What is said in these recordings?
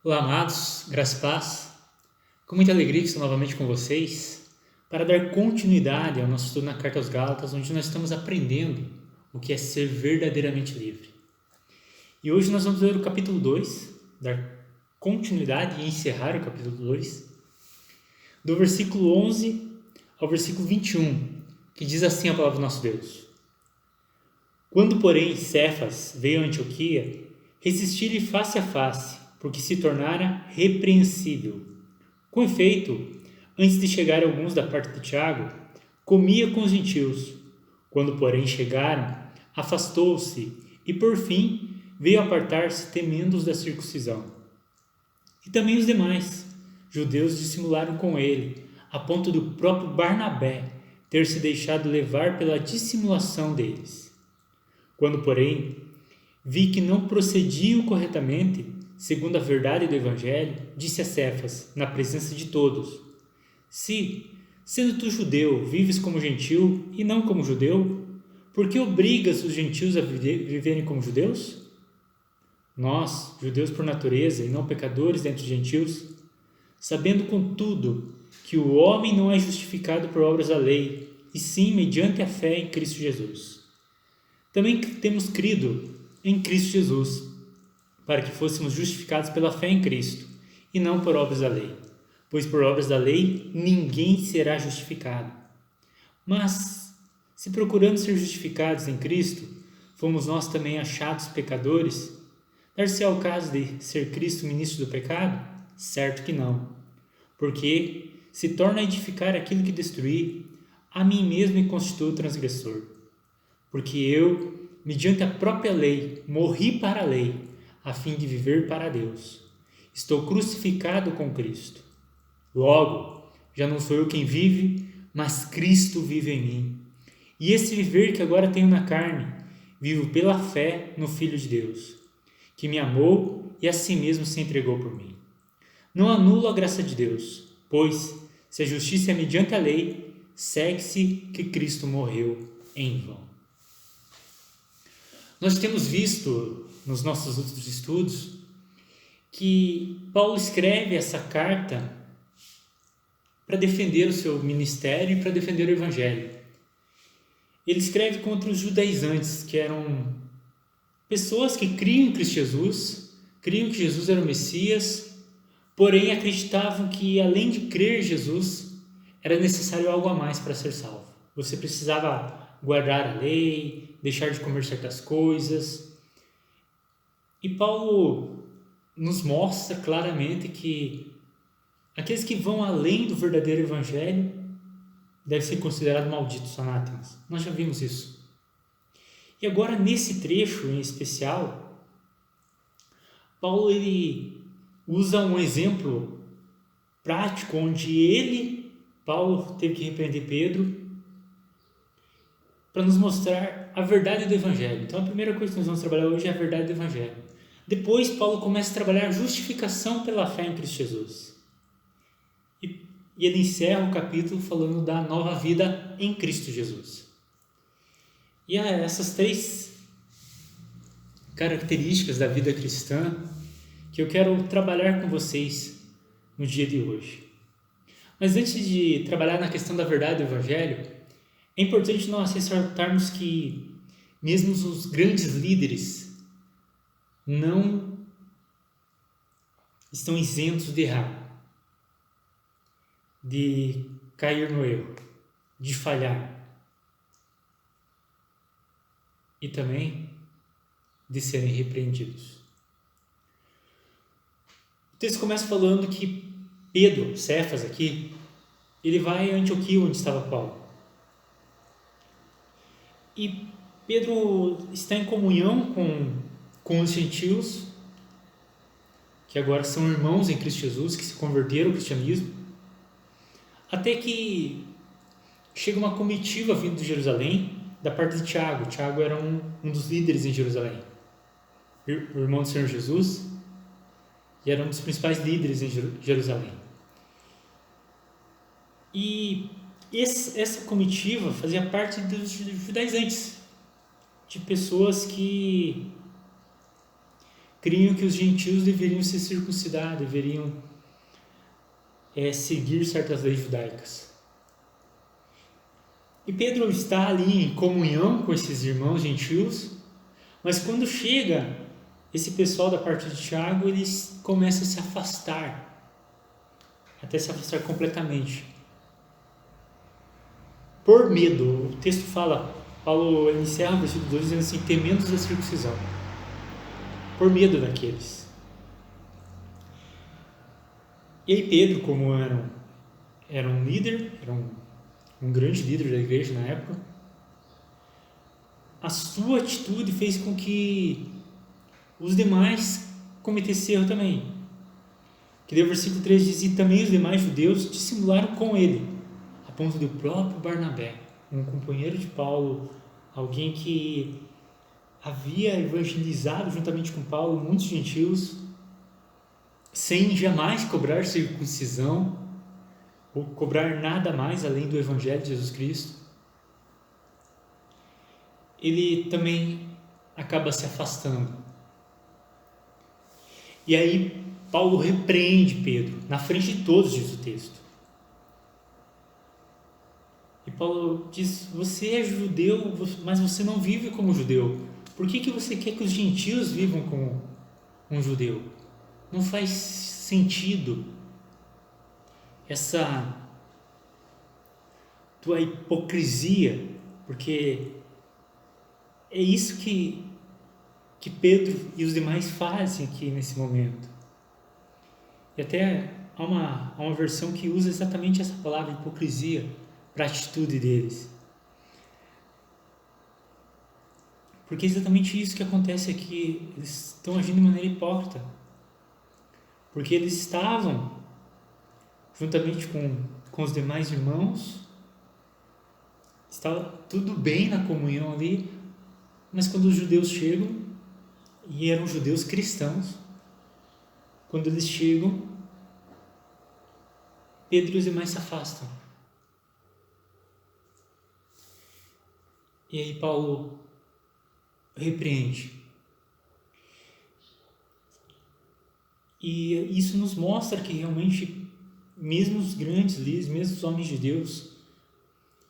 Olá, amados, graça e paz. Com muita alegria que estou novamente com vocês para dar continuidade ao nosso estudo na Carta aos Gálatas, onde nós estamos aprendendo o que é ser verdadeiramente livre. E hoje nós vamos ler o capítulo 2, dar continuidade e encerrar o capítulo 2, do versículo 11 ao versículo 21, que diz assim a palavra do nosso Deus. Quando, porém, Cefas veio a Antioquia, resisti-lhe face a face, porque se tornara repreensível. Com efeito, antes de chegar alguns da parte de Tiago, comia com os gentios. Quando, porém, chegaram, afastou-se e, por fim, veio apartar-se temendo os da circuncisão. E também os demais, judeus, dissimularam com ele, a ponto do próprio Barnabé ter se deixado levar pela dissimulação deles. Quando, porém, vi que não procediam corretamente, segundo a verdade do Evangelho, disse a Cefas, na presença de todos: Se, sendo tu judeu, vives como gentil e não como judeu, por que obrigas os gentios a viverem como judeus? Nós, judeus por natureza e não pecadores dentre os gentios, sabendo contudo que o homem não é justificado por obras da lei, e sim mediante a fé em Cristo Jesus. Também temos crido em Cristo Jesus, para que fôssemos justificados pela fé em Cristo, e não por obras da lei. Pois por obras da lei ninguém será justificado. Mas, se procuramos ser justificados em Cristo, fomos nós também achados pecadores? Dar-se ao caso de ser Cristo ministro do pecado? Certo que não. Porque, se torna a edificar aquilo que destruí, a mim mesmo me constituo transgressor. Porque eu, mediante a própria lei, morri para a lei, a fim de viver para Deus. Estou crucificado com Cristo. Logo, já não sou eu quem vive, mas Cristo vive em mim. E esse viver que agora tenho na carne, vivo pela fé no Filho de Deus, que me amou e a si mesmo se entregou por mim. Não anulo a graça de Deus, pois, se a justiça é mediante a lei, segue-se que Cristo morreu em vão. Nós temos visto nos nossos outros estudos que Paulo escreve essa carta para defender o seu ministério e para defender o evangelho. Ele escreve contra os judaizantes, que eram pessoas que criam em Cristo Jesus, criam que Jesus era o Messias, porém acreditavam que além de crer em Jesus, era necessário algo a mais para ser salvo. Você precisava guardar a lei, deixar de comer certas coisas. E Paulo nos mostra claramente que aqueles que vão além do verdadeiro evangelho devem ser considerados malditos, anátemas. Nós já vimos isso. E agora, nesse trecho em especial, Paulo ele usa um exemplo prático onde Paulo, teve que repreender Pedro para nos mostrar a verdade do Evangelho. Então, a primeira coisa que nós vamos trabalhar hoje é a verdade do Evangelho. Depois, Paulo começa a trabalhar a justificação pela fé em Cristo Jesus. E ele encerra o capítulo falando da nova vida em Cristo Jesus. E há essas três características da vida cristã que eu quero trabalhar com vocês no dia de hoje. Mas antes de trabalhar na questão da verdade do Evangelho, é importante nós ressaltarmos que mesmo os grandes líderes não estão isentos de errar, de cair no erro, de falhar e também de serem repreendidos. O texto começa falando que Pedro, Cefas aqui, ele vai a Antioquia, onde estava Paulo. E Pedro está em comunhão com os gentios, que agora são irmãos em Cristo Jesus, que se converteram ao cristianismo, até que chega uma comitiva vindo de Jerusalém, da parte de Tiago. Tiago era um dos líderes em Jerusalém, o irmão do Senhor Jesus, e era um dos principais líderes em Jerusalém. E essa comitiva fazia parte dos judaizantes, de pessoas que criam que os gentios deveriam se circuncidar, deveriam seguir certas leis judaicas. E Pedro está ali em comunhão com esses irmãos gentios, mas quando chega esse pessoal da parte de Tiago, eles começam a se afastar, até se afastar completamente. Por medo, o texto fala, Paulo encerra o versículo 2 dizendo assim, temendo da circuncisão. Por medo daqueles. E aí Pedro, como era um líder, era um grande líder da igreja na época, a sua atitude fez com que os demais cometessem erro também. Que daí o versículo 3 diz, e também os demais judeus dissimularam com ele, a ponto de o próprio Barnabé, um companheiro de Paulo, alguém que havia evangelizado juntamente com Paulo muitos gentios, sem jamais cobrar circuncisão, ou cobrar nada mais além do Evangelho de Jesus Cristo, ele também acaba se afastando. E aí Paulo repreende Pedro, na frente de todos, diz o texto. E Paulo diz, você é judeu, mas você não vive como judeu. Por que você quer que os gentios vivam como um judeu? Não faz sentido essa tua hipocrisia, porque é isso que Pedro e os demais fazem aqui nesse momento. E até há uma versão que usa exatamente essa palavra hipocrisia para a atitude deles. Porque é exatamente isso que acontece aqui. Eles estão agindo de maneira hipócrita. Porque eles estavam, juntamente com os demais irmãos, estava tudo bem na comunhão ali, mas quando os judeus chegam, e eram judeus cristãos, quando eles chegam, Pedro e os demais se afastam. E aí Paulo repreende. E isso nos mostra que realmente, mesmo os grandes líderes, mesmo os homens de Deus,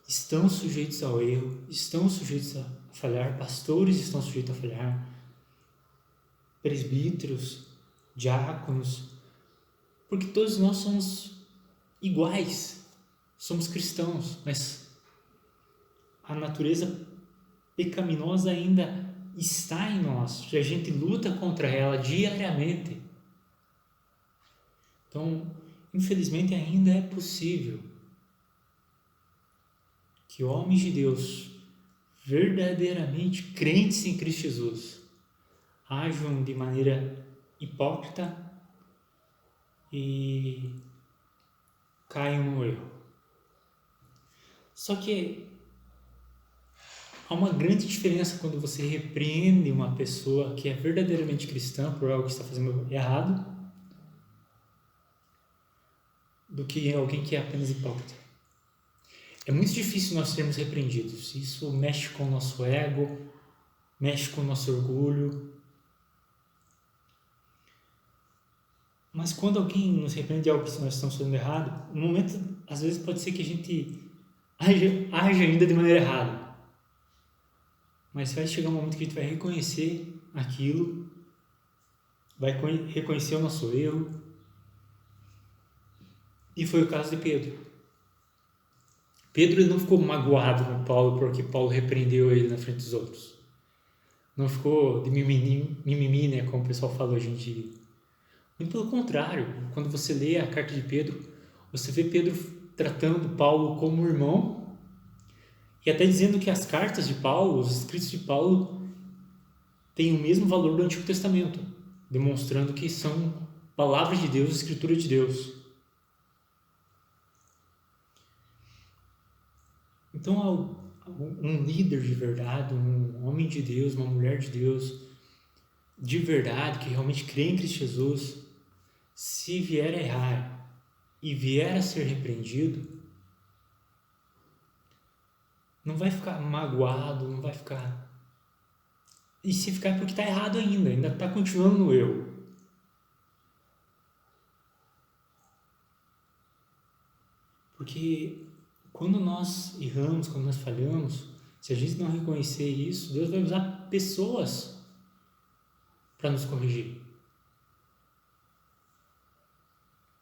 estão sujeitos ao erro, estão sujeitos a falhar, pastores estão sujeitos a falhar, presbíteros, diáconos, porque todos nós somos iguais, somos cristãos, mas a natureza pecaminosa ainda está em nós, e a gente luta contra ela diariamente. Então, infelizmente, ainda é possível que homens de Deus, verdadeiramente crentes em Cristo Jesus, ajam de maneira hipócrita e caiam no erro. Só que há uma grande diferença quando você repreende uma pessoa que é verdadeiramente cristã por algo que está fazendo errado, do que alguém que é apenas hipócrita. É muito difícil nós sermos repreendidos. Isso mexe com o nosso ego, mexe com o nosso orgulho. Mas quando alguém nos repreende de algo que nós estamos fazendo errado, no momento, às vezes pode ser que a gente age ainda de maneira errada. Mas vai chegar um momento que a gente vai reconhecer aquilo, vai reconhecer o nosso erro. E foi o caso de Pedro. Pedro ele não ficou magoado com Paulo porque Paulo repreendeu ele na frente dos outros. Não ficou de mimimi, né, como o pessoal fala hoje em dia. Muito pelo contrário, quando você lê a carta de Pedro, você vê Pedro tratando Paulo como irmão e até dizendo que as cartas de Paulo, os escritos de Paulo, têm o mesmo valor do Antigo Testamento, demonstrando que são palavras de Deus, escritura de Deus. Então, um líder de verdade, um homem de Deus, uma mulher de Deus, de verdade, que realmente crê em Cristo Jesus, se vier a errar e vier a ser repreendido, não vai ficar magoado, não vai ficar E se ficar é porque está errado ainda está continuando no erro. Porque quando nós erramos, quando nós falhamos, se a gente não reconhecer isso, Deus vai usar pessoas para nos corrigir.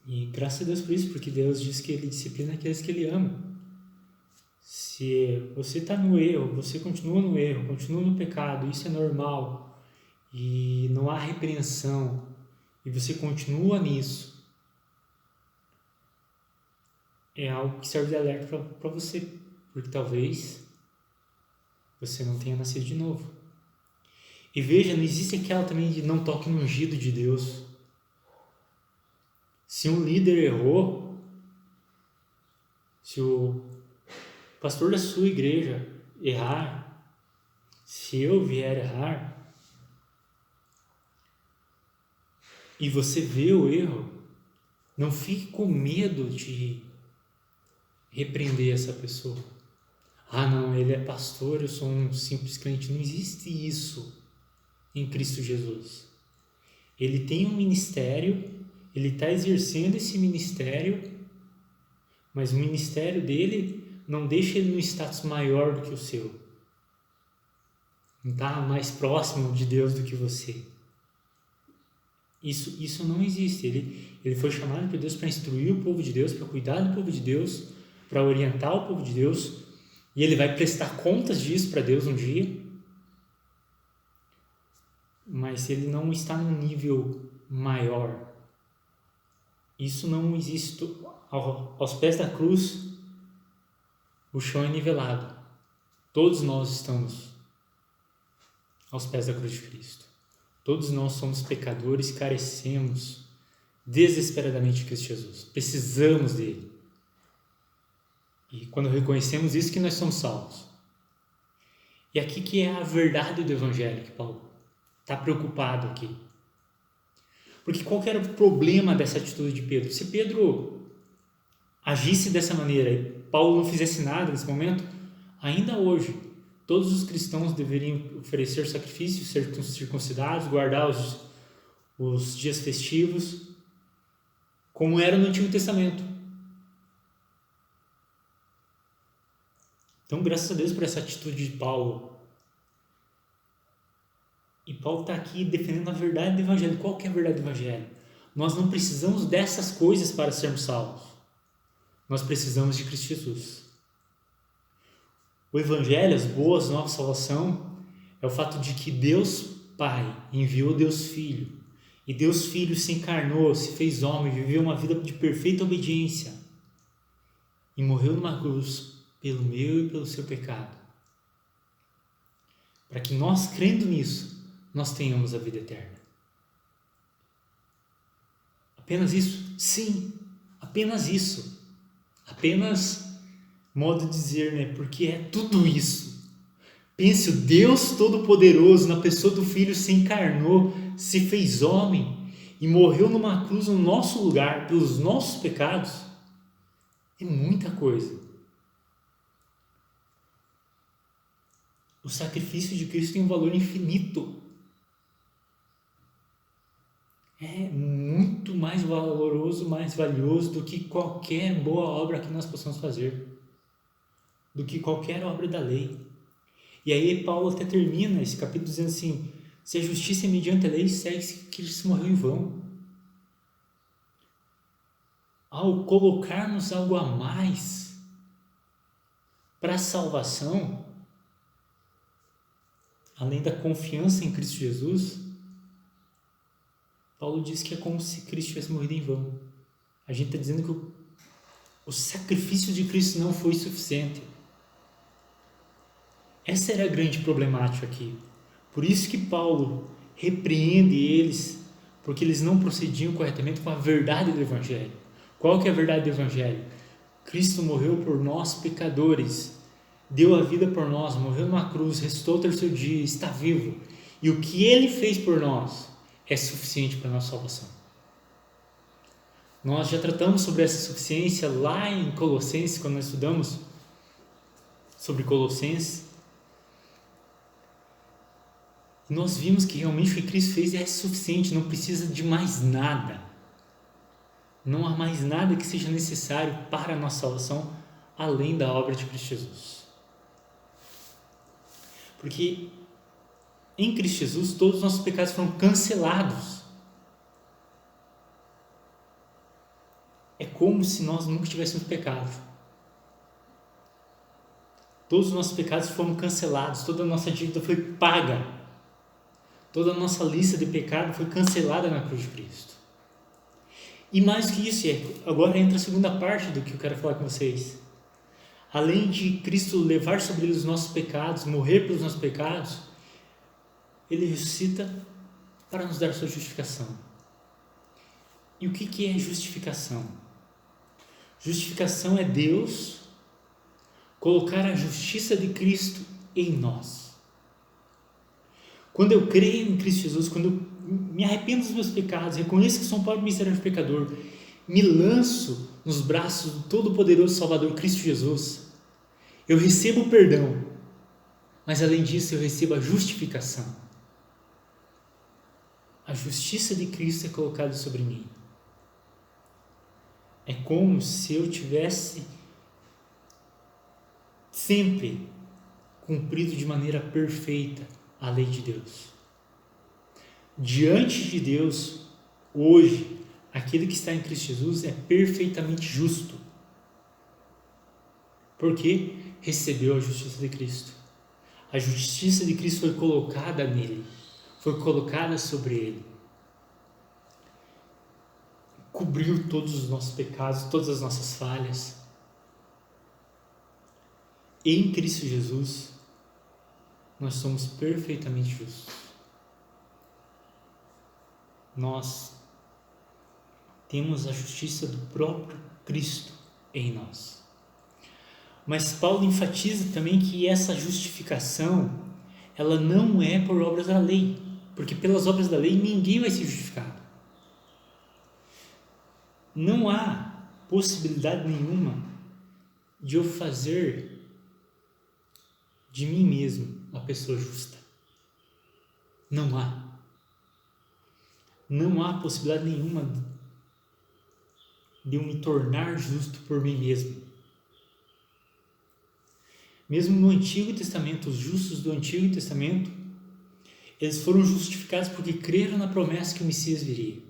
E graças a Deus por isso, porque Deus diz que Ele disciplina aqueles que Ele ama. Se você está no erro, você continua no erro, continua no pecado, isso é normal, e não há repreensão, e você continua nisso, é algo que serve de alerta para você, porque talvez você não tenha nascido de novo. E veja, não existe aquela também de não toque no ungido de Deus. Se um líder errou, se o pastor da sua igreja errar, se eu vier errar, e você vê o erro, não fique com medo de repreender essa pessoa. Ah, não, ele é pastor, eu sou um simples crente. Não existe isso em Cristo Jesus. Ele tem um ministério, ele está exercendo esse ministério, mas o ministério dele não deixa ele num status maior do que o seu. Não está mais próximo de Deus do que você. Isso não existe. Ele foi chamado por Deus para instruir o povo de Deus, para cuidar do povo de Deus, para orientar o povo de Deus, e ele vai prestar contas disso para Deus um dia. Mas ele não está num nível maior. Isso não existe. Aos pés da cruz, o chão é nivelado. Todos nós estamos aos pés da cruz de Cristo. Todos nós somos pecadores, carecemos desesperadamente de Cristo Jesus. Precisamos dele. E quando reconhecemos isso, que nós somos salvos. E aqui que é a verdade do Evangelho que Paulo está preocupado aqui. Porque qual que era o problema dessa atitude de Pedro? Se Pedro agisse dessa maneira e Paulo não fizesse nada nesse momento, ainda hoje, todos os cristãos deveriam oferecer sacrifícios, ser circuncidados, guardar os dias festivos, como era no Antigo Testamento. Então, graças a Deus por essa atitude de Paulo. E Paulo está aqui defendendo a verdade do Evangelho. Qual que é a verdade do Evangelho? Nós não precisamos dessas coisas para sermos salvos. Nós precisamos de Cristo Jesus. O Evangelho, as boas novas salvação, é o fato de que Deus Pai enviou Deus Filho. E Deus Filho se encarnou, se fez homem, viveu uma vida de perfeita obediência. E morreu numa cruz pelo meu e pelo seu pecado. Para que nós, crendo nisso, nós tenhamos a vida eterna. Apenas isso? Sim, apenas isso. Apenas modo de dizer, né? Porque é tudo isso. Pense, o Deus Todo-Poderoso, na pessoa do Filho, se encarnou, se fez homem e morreu numa cruz no nosso lugar, pelos nossos pecados. É muita coisa. O sacrifício de Cristo tem um valor infinito. É muito mais valoroso, mais valioso do que qualquer boa obra que nós possamos fazer. Do que qualquer obra da lei. E aí Paulo até termina esse capítulo dizendo assim: se a justiça é mediante a lei, segue-se que Cristo morreu em vão. Ao colocarmos algo a mais para a salvação, além da confiança em Cristo Jesus, Paulo diz que é como se Cristo tivesse morrido em vão. A gente está dizendo que o sacrifício de Cristo não foi suficiente. Essa era a grande problemática aqui. Por isso que Paulo repreende eles, porque eles não procediam corretamente com a verdade do Evangelho. Qual que é a verdade do Evangelho? Cristo morreu por nós pecadores, deu a vida por nós, morreu numa cruz, ressuscitou o terceiro dia, está vivo. E o que Ele fez por nós é suficiente para a nossa salvação. Nós já tratamos sobre essa suficiência lá em Colossenses, quando nós estudamos sobre Colossenses. E nós vimos que realmente o que Cristo fez é suficiente, não precisa de mais nada. Não há mais nada que seja necessário para a nossa salvação além da obra de Cristo Jesus. Porque em Cristo Jesus todos os nossos pecados foram cancelados. É como se nós nunca tivéssemos pecado. Todos os nossos pecados foram cancelados, toda a nossa dívida foi paga. Toda a nossa lista de pecado foi cancelada na cruz de Cristo. E mais que isso, agora entra a segunda parte do que eu quero falar com vocês. Além de Cristo levar sobre ele os nossos pecados, morrer pelos nossos pecados, ele ressuscita para nos dar sua justificação. E o que é justificação? Justificação é Deus colocar a justiça de Cristo em nós. Quando eu creio em Cristo Jesus, quando eu me arrependo dos meus pecados, reconheço que sou um pobre miserável pecador, me lanço nos braços do todo-poderoso Salvador Cristo Jesus, eu recebo o perdão, mas além disso eu recebo a justificação. A justiça de Cristo é colocada sobre mim. É como se eu tivesse sempre cumprido de maneira perfeita a lei de Deus. Diante de Deus, hoje, aquele que está em Cristo Jesus é perfeitamente justo. Porque recebeu a justiça de Cristo. A justiça de Cristo foi colocada nele, foi colocada sobre ele. Cobriu todos os nossos pecados, todas as nossas falhas. Em Cristo Jesus, nós somos perfeitamente justos. Nós temos a justiça do próprio Cristo em nós. Mas Paulo enfatiza também que essa justificação, ela não é por obras da lei, porque pelas obras da lei ninguém vai ser justificado. Não há possibilidade nenhuma de eu fazer de mim mesmo uma pessoa justa. Não há. Não há possibilidade nenhuma de eu me tornar justo por mim mesmo. Mesmo no Antigo Testamento, os justos do Antigo Testamento, eles foram justificados porque creram na promessa que o Messias viria.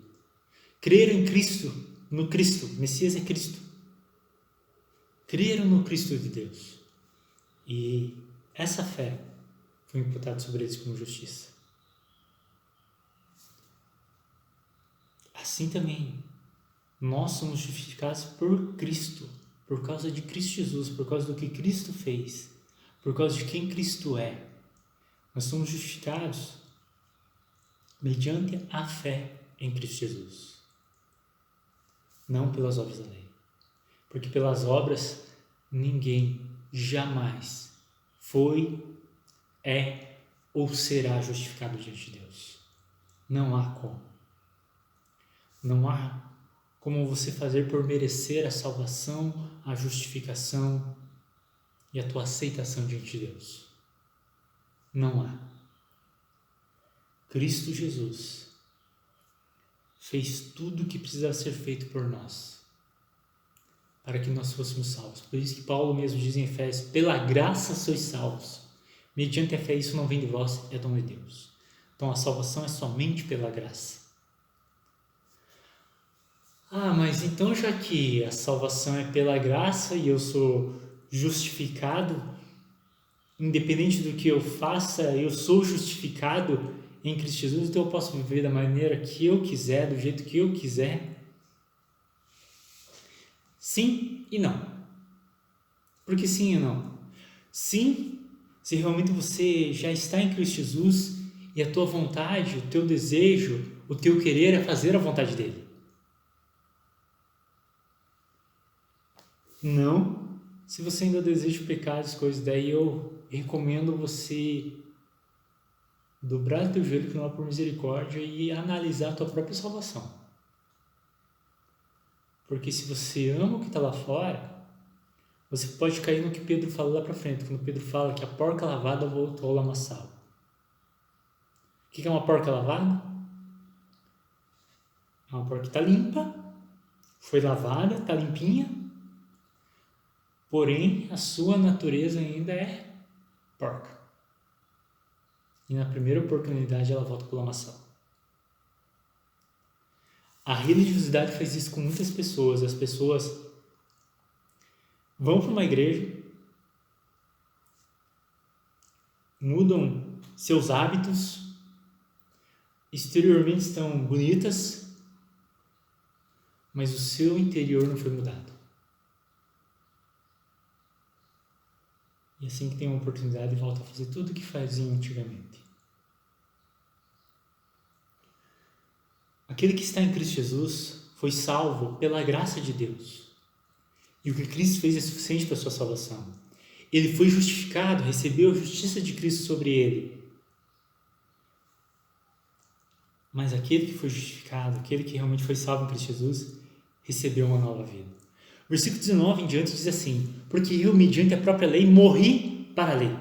Creram em Cristo, no Cristo. O Messias é Cristo. Creram no Cristo de Deus. E essa fé foi imputada sobre eles como justiça. Assim também, nós somos justificados por Cristo, por causa de Cristo Jesus, por causa do que Cristo fez, por causa de quem Cristo é. Nós somos justificados mediante a fé em Cristo Jesus, não pelas obras da lei. Porque pelas obras, ninguém jamais foi, é ou será justificado diante de Deus. Não há como. Não há como você fazer por merecer a salvação, a justificação e a tua aceitação diante de Deus. Não há. Cristo Jesus fez tudo o que precisava ser feito por nós, para que nós fôssemos salvos. Por isso que Paulo mesmo diz em Efésios: pela graça sois salvos. Mediante a fé, isso não vem de vós, é dom de Deus. Então a salvação é somente pela graça. Mas então, já que a salvação é pela graça e eu sou justificado, independente do que eu faça, eu sou justificado em Cristo Jesus, então eu posso viver da maneira que eu quiser, do jeito que eu quiser? Sim e não. Por que sim e não? Sim, se realmente você já está em Cristo Jesus e a tua vontade, o teu desejo, o teu querer é fazer a vontade dele. Não, se você ainda deseja pecados, coisas, daí eu recomendo você dobrar teu joelho, clamar por misericórdia e analisar a tua própria salvação. Porque se você ama o que está lá fora, você pode cair no que Pedro fala lá para frente, quando Pedro fala que a porca lavada voltou ao lamaçal. que é uma porca lavada? É uma porca que está limpa, foi lavada, está limpinha, porém a sua natureza ainda é porca. E na primeira oportunidade ela volta para o lamaçal. A religiosidade faz isso com muitas pessoas. As pessoas vão para uma igreja, mudam seus hábitos, exteriormente estão bonitas, mas o seu interior não foi mudado. E assim que tem uma oportunidade, volta a fazer tudo o que fazia antigamente. Aquele que está em Cristo Jesus foi salvo pela graça de Deus. E o que Cristo fez é suficiente para a sua salvação. Ele foi justificado, recebeu a justiça de Cristo sobre ele. Mas aquele que foi justificado, aquele que realmente foi salvo em Cristo Jesus, recebeu uma nova vida. O versículo 19 em diante diz assim: porque eu, mediante a própria lei, morri para a lei,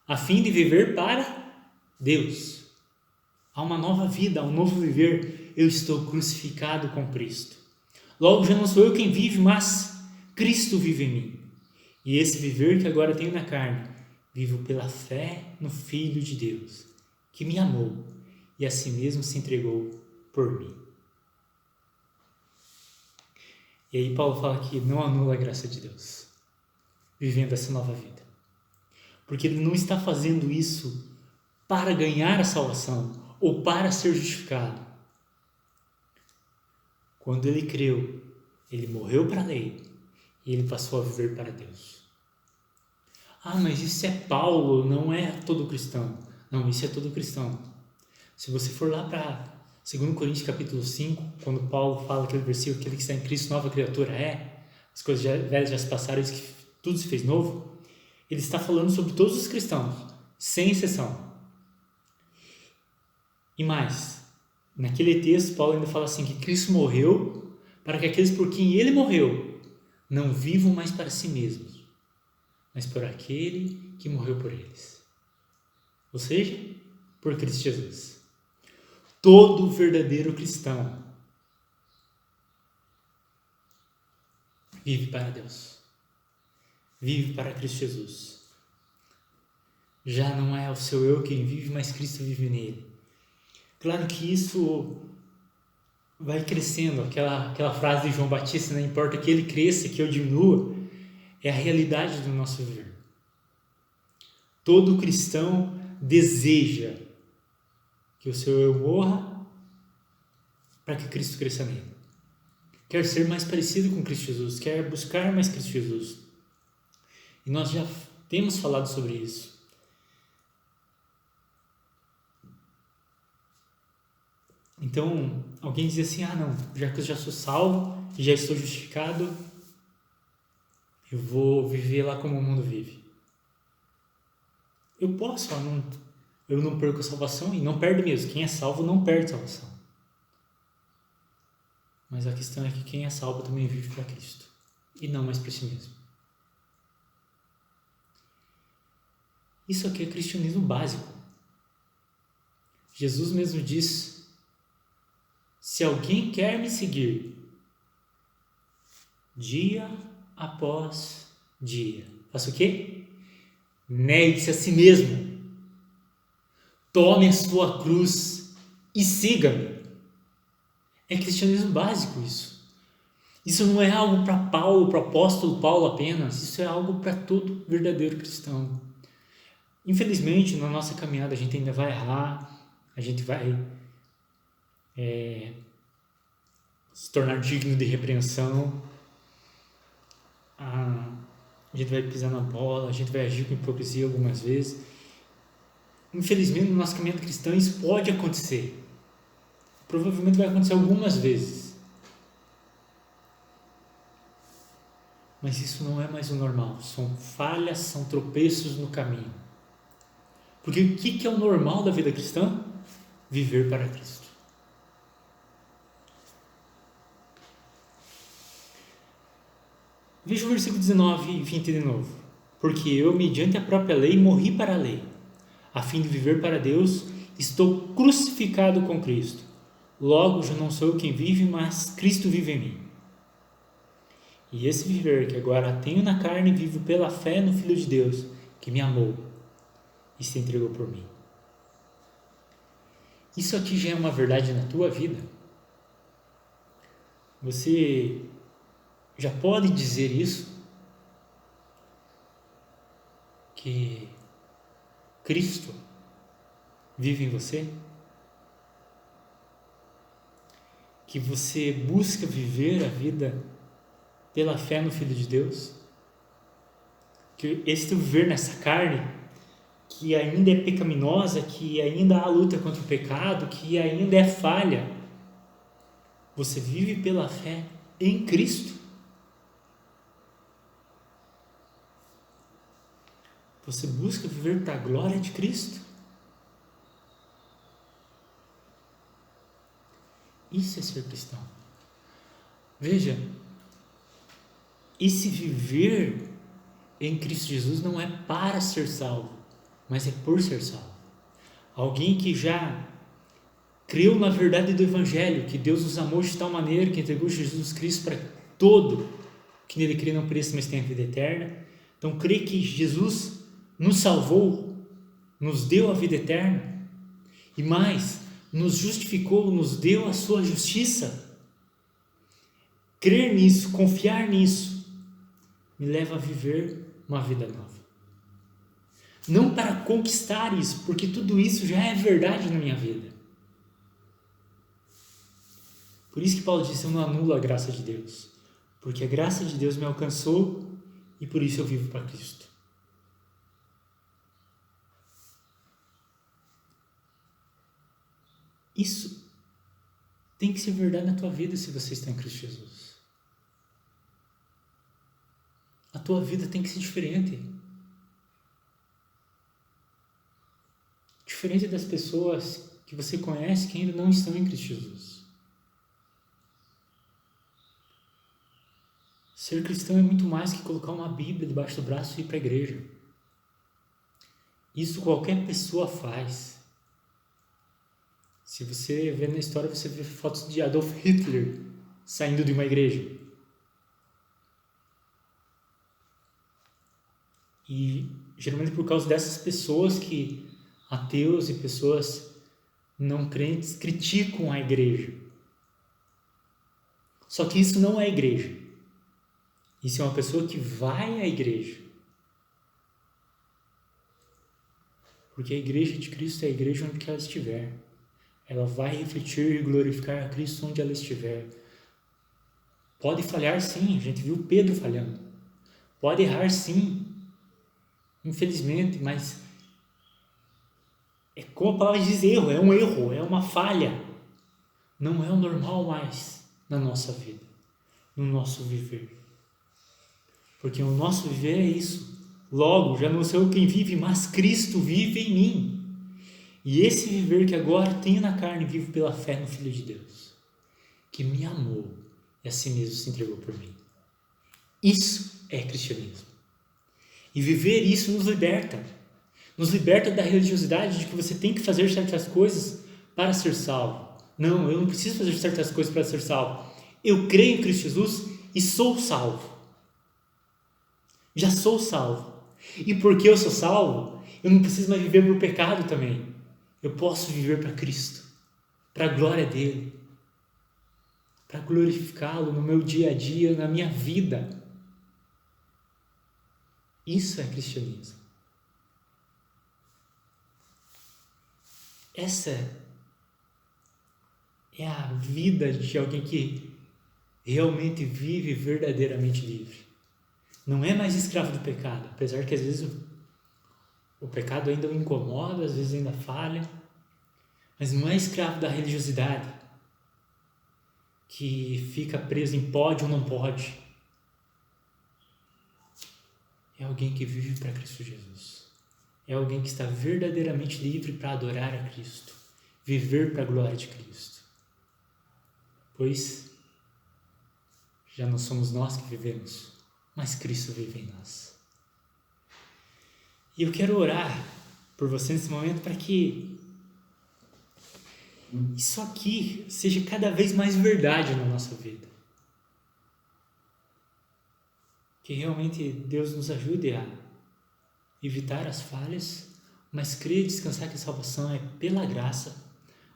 a fim de viver para Deus. Há uma nova vida, há um novo viver. Eu estou crucificado com Cristo. Logo já não sou eu quem vive, mas Cristo vive em mim. E esse viver que agora tenho na carne, vivo pela fé no Filho de Deus, que me amou e a si mesmo se entregou por mim. E aí Paulo fala que não anula a graça de Deus, vivendo essa nova vida. Porque ele não está fazendo isso para ganhar a salvação ou para ser justificado. Quando ele creu, ele morreu para a lei e ele passou a viver para Deus. Ah, mas isso é Paulo, não é todo cristão. Não, isso é todo cristão. Se você for lá para 2 Coríntios capítulo 5, quando Paulo fala aquele versículo, aquele que está em Cristo, nova criatura é, as coisas velhas já se passaram, tudo se fez novo, ele está falando sobre todos os cristãos, sem exceção. E mais, naquele texto, Paulo ainda fala assim, que Cristo morreu para que aqueles por quem ele morreu não vivam mais para si mesmos, mas por aquele que morreu por eles. Ou seja, por Cristo Jesus. Todo verdadeiro cristão vive para Deus. Vive para Cristo Jesus. Já não é o seu eu quem vive, mas Cristo vive nele. Claro que isso vai crescendo. Aquela frase de João Batista, não importa que ele cresça, que eu diminua, é a realidade do nosso viver. Todo cristão deseja que o seu eu morra para que Cristo cresça nele. Quer ser mais parecido com Cristo Jesus, quer buscar mais Cristo Jesus. E nós já temos falado sobre isso. Então, alguém diz assim, não, já que eu já sou salvo, já estou justificado, eu vou viver lá como o mundo vive. Eu posso, eu não perco a salvação e não perdo mesmo. Quem é salvo não perde a salvação. Mas a questão é que quem é salvo também vive para Cristo e não mais para si mesmo. Isso aqui é cristianismo básico. Jesus mesmo diz: se alguém quer me seguir, dia após dia, faça o quê? Negue-se a si mesmo. Tome a sua cruz e siga-me. É cristianismo básico isso. Isso não é algo para Paulo, para o apóstolo Paulo apenas. Isso é algo para todo verdadeiro cristão. Infelizmente, na nossa caminhada, a gente ainda vai errar, a gente vai se tornar digno de repreensão, a gente vai pisar na bola, a gente vai agir com hipocrisia algumas vezes. Infelizmente, no nosso caminhada cristã, isso pode acontecer. Provavelmente vai acontecer algumas vezes. Mas isso não é mais o normal. São falhas, são tropeços no caminho. Porque o que é o normal da vida cristã? Viver para Cristo. Veja o versículo 19 e 20 de novo. Porque eu, mediante a própria lei, morri para a lei, a fim de viver para Deus, Estou crucificado com Cristo. Logo, já não sou eu quem vive, mas Cristo vive em mim. E esse viver que agora tenho na carne, vivo pela fé no Filho de Deus, que me amou e se entregou por mim. Isso aqui já é uma verdade na tua vida? Você já pode dizer isso? Que Cristo vive em você? Que você busca viver a vida pela fé no Filho de Deus? Que esse teu viver nessa carne, que ainda é pecaminosa, que ainda há luta contra o pecado, que ainda é falha, você vive pela fé em Cristo? Você busca viver para a glória de Cristo? Isso é ser cristão. Veja, esse viver em Cristo Jesus não é para ser salvo, mas é por ser salvo. Alguém que já creu na verdade do Evangelho, que Deus nos amou de tal maneira que entregou Jesus Cristo para todo que nele crê não pereça, mas tenha vida eterna. Então, crê que Jesus nos salvou, nos deu a vida eterna e mais, nos justificou, nos deu a sua justiça. Crer nisso, confiar nisso, me leva a viver uma vida nova. Não para conquistar isso, porque tudo isso já é verdade na minha vida. Por isso que Paulo disse, eu não anulo a graça de Deus, porque a graça de Deus me alcançou e por isso eu vivo para Cristo. Isso tem que ser verdade na tua vida se você está em Cristo Jesus. A tua vida tem que ser diferente. Diferente das pessoas que você conhece que ainda não estão em Cristo Jesus. Ser cristão é muito mais que colocar uma Bíblia debaixo do braço e ir para a igreja. Isso qualquer pessoa faz. Se você vê na história, você vê fotos de Adolf Hitler saindo de uma igreja. E geralmente por causa dessas pessoas que ateus e pessoas não crentes criticam a igreja. Só que isso não é igreja. Isso é uma pessoa que vai à igreja. Porque a igreja de Cristo é a igreja onde ela estiver. Ela vai refletir e glorificar a Cristo onde ela estiver. Pode falhar sim, a gente viu Pedro falhando. Pode errar sim, infelizmente, mas é como a palavra diz, erro, é uma falha. Não é o normal mais na nossa vida, no nosso viver. Porque o nosso viver é isso. Logo, já não sou eu quem vive, mas Cristo vive em mim. E esse viver que agora tenho na carne, vivo pela fé no Filho de Deus, que me amou e a si mesmo se entregou por mim. Isso é cristianismo. E viver isso nos liberta. Nos liberta da religiosidade de que você tem que fazer certas coisas para ser salvo. Não, eu não preciso fazer certas coisas para ser salvo. Eu creio em Cristo Jesus e sou salvo. Já sou salvo. E porque eu sou salvo, eu não preciso mais viver por pecado também. Eu posso viver para Cristo, para a glória dele, para glorificá-lo no meu dia a dia, na minha vida. Isso é cristianismo. Essa é a vida de alguém que realmente vive verdadeiramente livre. Não é mais escravo do pecado, apesar que às vezes o pecado ainda o incomoda, às vezes ainda falha, mas não é escravo da religiosidade, que fica preso em pode ou não pode. É alguém que vive para Cristo Jesus. É alguém que está verdadeiramente livre para adorar a Cristo, viver para a glória de Cristo. Pois já não somos nós que vivemos, mas Cristo vive em nós. E eu quero orar por você nesse momento para que isso aqui seja cada vez mais verdade na nossa vida. Que realmente Deus nos ajude a evitar as falhas, mas crer e descansar que a salvação é pela graça,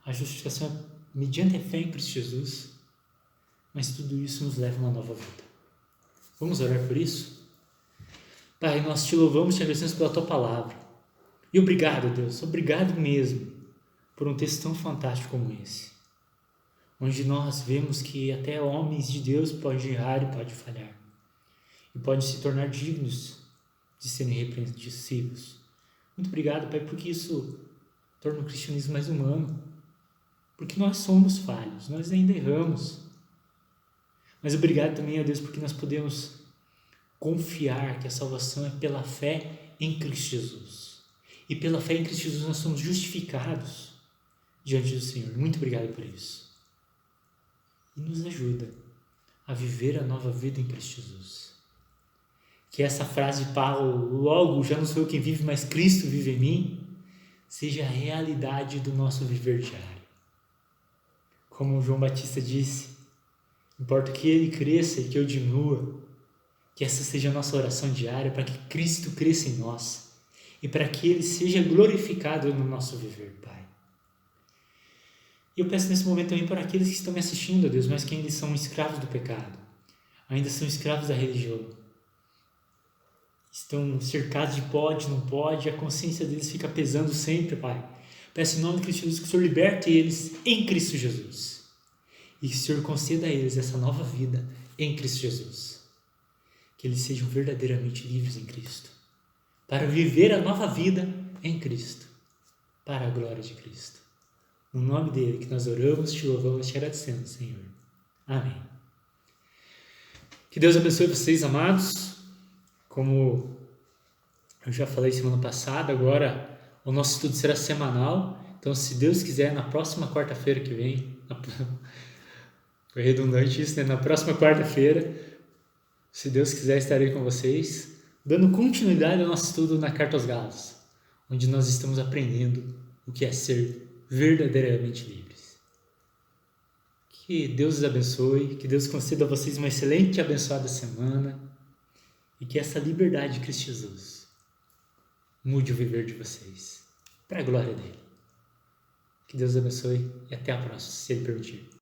a justificação é mediante a fé em Cristo Jesus, mas tudo isso nos leva a uma nova vida. Vamos orar por isso? Pai, nós te louvamos e te agradecemos pela tua palavra. E obrigado, Deus, obrigado mesmo por um texto tão fantástico como esse, onde nós vemos que até homens de Deus podem errar e podem falhar, e podem se tornar dignos de serem repreensíveis. Muito obrigado, Pai, porque isso torna o cristianismo mais humano, porque nós somos falhos, nós ainda erramos. Mas obrigado também a Deus porque nós podemos confiar que a salvação é pela fé em Cristo Jesus. E pela fé em Cristo Jesus nós somos justificados diante do Senhor. Muito obrigado por isso. E nos ajuda a viver a nova vida em Cristo Jesus. Que essa frase de Paulo, logo já não sou eu quem vive, mas Cristo vive em mim, seja a realidade do nosso viver diário. Como João Batista disse, importa que ele cresça e que eu diminua, que essa seja a nossa oração diária para que Cristo cresça em nós e para que ele seja glorificado no nosso viver, Pai. E eu peço nesse momento também para aqueles que estão me assistindo, Deus, mas que ainda são escravos do pecado, ainda são escravos da religião, estão cercados de pode, não pode, a consciência deles fica pesando sempre, Pai. Peço em nome de Cristo Jesus que o Senhor liberte eles em Cristo Jesus e que o Senhor conceda a eles essa nova vida em Cristo Jesus. Que eles sejam verdadeiramente livres em Cristo, para viver a nova vida em Cristo, para a glória de Cristo. No nome dele que nós oramos, te louvamos, te agradecemos, Senhor. Amém. Que Deus abençoe vocês, amados. Como eu já falei semana passada, agora o nosso estudo será semanal. Então, se Deus quiser, na próxima quarta-feira que vem, foi redundante isso, né? Na próxima quarta-feira, se Deus quiser, estarei com vocês, dando continuidade ao nosso estudo na Carta aos Gálatas, onde nós estamos aprendendo o que é ser verdadeiramente livres. Que Deus os abençoe, que Deus conceda a vocês uma excelente e abençoada semana e que essa liberdade de Cristo Jesus mude o viver de vocês, para a glória dele. Que Deus abençoe e até a próxima, se ele permitir.